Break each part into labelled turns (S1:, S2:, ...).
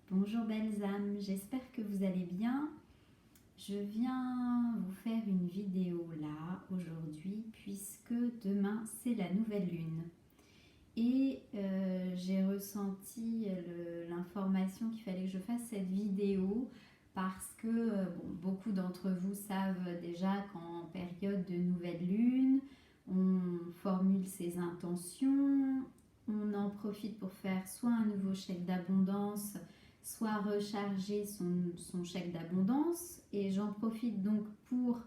S1: Bonjour belles âmes, j'espère que vous allez bien. Je viens vous faire une vidéo là aujourd'hui puisque demain c'est la nouvelle lune. Et j'ai ressenti l'information qu'il fallait que je fasse cette vidéo parce que beaucoup d'entre vous savent déjà qu'en période de nouvelle lune, on formule ses intentions, on en profite pour faire soit un nouveau chèque d'abondance, soit recharger son chèque d'abondance. Et j'en profite donc pour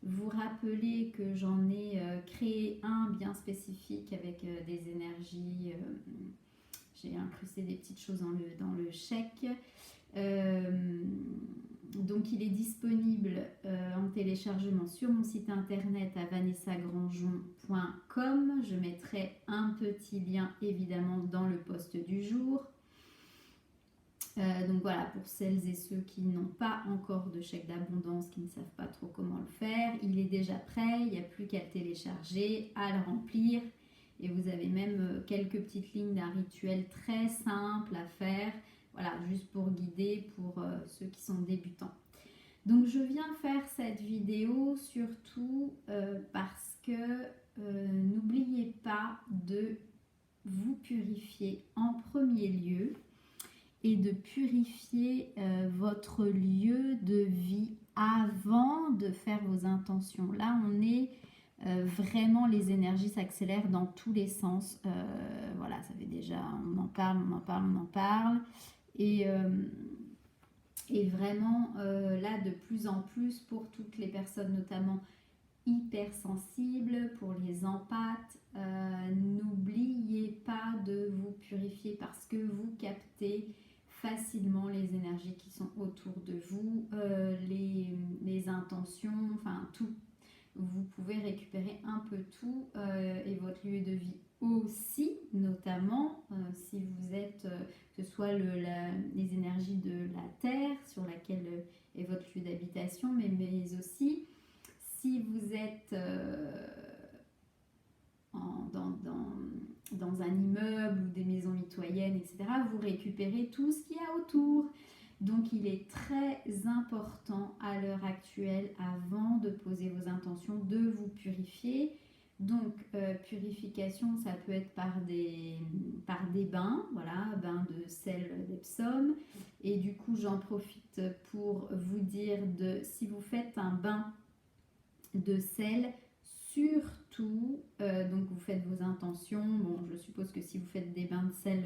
S1: vous rappeler que j'en ai créé un bien spécifique avec des énergies. J'ai incrusté des petites choses dans le chèque. Donc il est disponible en téléchargement sur mon site internet à vanessagranjon.com. Je mettrai un petit lien évidemment dans le post du jour. Donc voilà, pour celles et ceux qui n'ont pas encore de chèque d'abondance, qui ne savent pas trop comment le faire, il est déjà prêt, il n'y a plus qu'à le télécharger, à le remplir. Et vous avez même quelques petites lignes d'un rituel très simple à faire, voilà, juste pour guider pour ceux qui sont débutants. Donc je viens faire cette vidéo surtout parce que n'oubliez pas de vous purifier en premier lieu et de purifier votre lieu de vie avant de faire vos intentions. Là, on est vraiment, les énergies s'accélèrent dans tous les sens. Voilà, ça fait déjà, on en parle. Et vraiment, là, de plus en plus, pour toutes les personnes, notamment hypersensibles, pour les empathes, n'oubliez pas de vous purifier parce que vous captez facilement les énergies qui sont autour de vous, les intentions, enfin tout. Vous pouvez récupérer un peu tout et votre lieu de vie aussi, notamment si vous êtes, que ce soit les énergies de la terre sur laquelle est votre lieu d'habitation, mais aussi si vous êtes dans un immeuble ou des maisons mitoyennes, etc., vous récupérez tout ce qu'il y a autour. Donc il est très important à l'heure actuelle, avant de poser vos intentions, de vous purifier. Donc purification, ça peut être par des bains, voilà, bains de sel d'Epsom. Et du coup, j'en profite pour vous dire si vous faites un bain de sel, surtout, donc vous faites vos intentions. Bon, je suppose que si vous faites des bains de sel,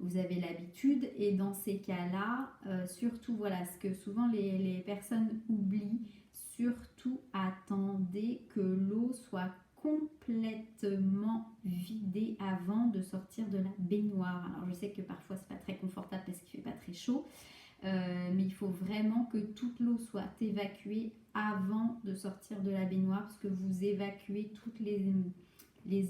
S1: vous avez l'habitude. Et dans ces cas-là, surtout, voilà, ce que souvent les personnes oublient, surtout attendez que l'eau soit complètement vidée avant de sortir de la baignoire. Alors je sais que parfois c'est pas très confortable parce qu'il fait pas très chaud. Mais il faut vraiment que toute l'eau soit évacuée avant de sortir de la baignoire, parce que vous évacuez toutes les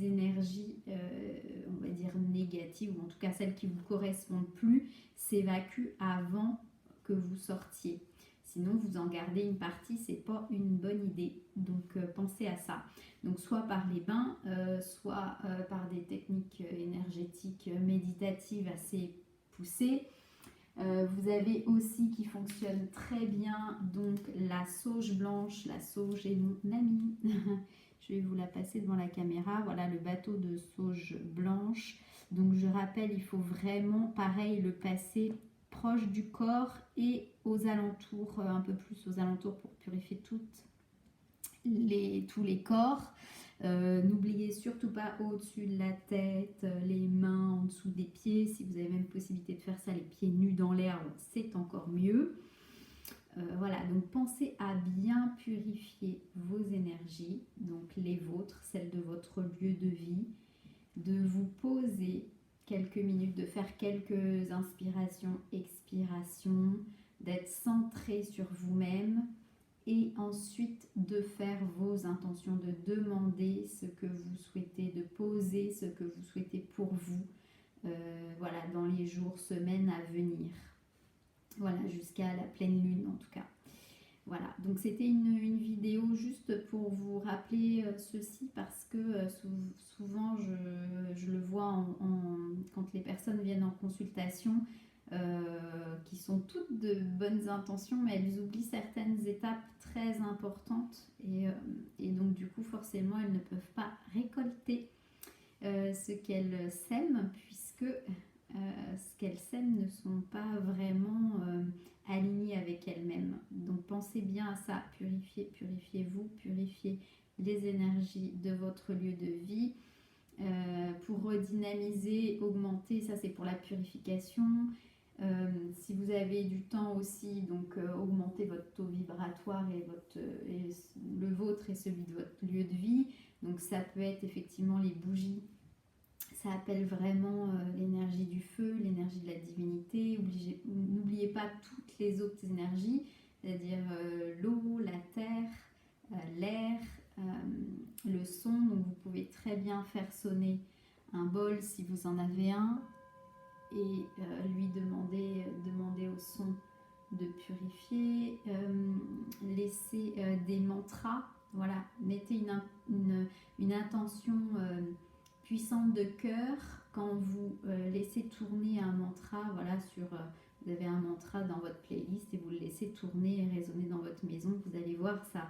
S1: énergies, on va dire négatives, ou en tout cas celles qui ne vous correspondent plus, s'évacuent avant que vous sortiez. Sinon, vous en gardez une partie, c'est pas une bonne idée. Donc, pensez à ça. Donc, soit par les bains, soit par des techniques énergétiques méditatives assez poussées. Vous avez aussi qui fonctionne très bien, donc la sauge blanche. La sauge est mon amie. Je vais vous la passer devant la caméra. Voilà le bateau de sauge blanche. Donc je rappelle, il faut vraiment pareil le passer proche du corps et aux alentours, un peu plus aux alentours pour purifier tous les corps. N'oubliez surtout pas au-dessus de la tête, les mains en dessous des pieds. Si vous avez même possibilité de faire ça, les pieds nus dans l'air, c'est encore mieux. Voilà, donc pensez à bien purifier vos énergies, donc les vôtres, celles de votre lieu de vie, de vous poser quelques minutes, de faire quelques inspirations, expirations, d'être centré sur vous-même. Et ensuite de faire vos intentions, de demander ce que vous souhaitez, de poser ce que vous souhaitez pour vous, voilà, dans les jours, semaines à venir. Voilà, jusqu'à la pleine lune en tout cas. Voilà, donc c'était une vidéo juste pour vous rappeler ceci, parce que souvent je le vois quand les personnes viennent en consultation, qui sont toutes de bonnes intentions, mais elles oublient certaines étapes très importantes et donc du coup forcément elles ne peuvent pas récolter ce qu'elles sèment puisque ce qu'elles sèment ne sont pas vraiment alignées avec elles-mêmes. Donc pensez bien à ça, purifiez-vous, purifiez les énergies de votre lieu de vie. Pour redynamiser, augmenter, ça c'est pour la purification. Si vous avez du temps aussi, donc augmenter votre taux vibratoire et le vôtre et celui de votre lieu de vie. Donc ça peut être effectivement les bougies. Ça appelle vraiment l'énergie du feu, l'énergie de la divinité. N'oubliez pas toutes les autres énergies, c'est-à-dire l'eau, la terre, l'air, le son. Donc vous pouvez très bien faire sonner un bol si vous en avez un et lui demander au son de purifier. Laissez des mantras. Voilà, mettez une intention puissante de cœur quand vous laissez tourner un mantra. Voilà, vous avez un mantra dans votre playlist et vous le laissez tourner et résonner dans votre maison. Vous allez voir, ça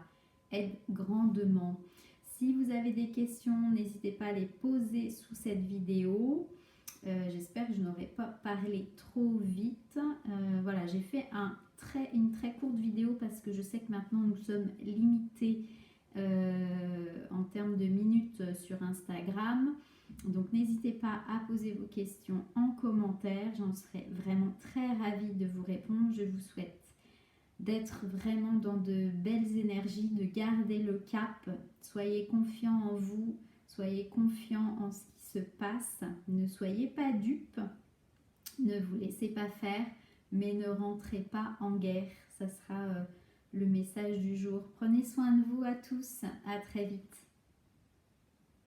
S1: aide grandement. Si vous avez des questions, n'hésitez pas à les poser sous cette vidéo. J'espère que je n'aurai pas parlé trop vite. Voilà, j'ai fait une très courte vidéo parce que je sais que maintenant nous sommes limités en termes de minutes sur Instagram. Donc n'hésitez pas à poser vos questions en commentaire. J'en serai vraiment très ravie de vous répondre. Je vous souhaite d'être vraiment dans de belles énergies, de garder le cap. Soyez confiants en vous, soyez confiants en ce qui se passe. Ne soyez pas dupes, ne vous laissez pas faire, mais ne rentrez pas en guerre. Ça sera le message du jour. Prenez soin de vous à tous, à très vite.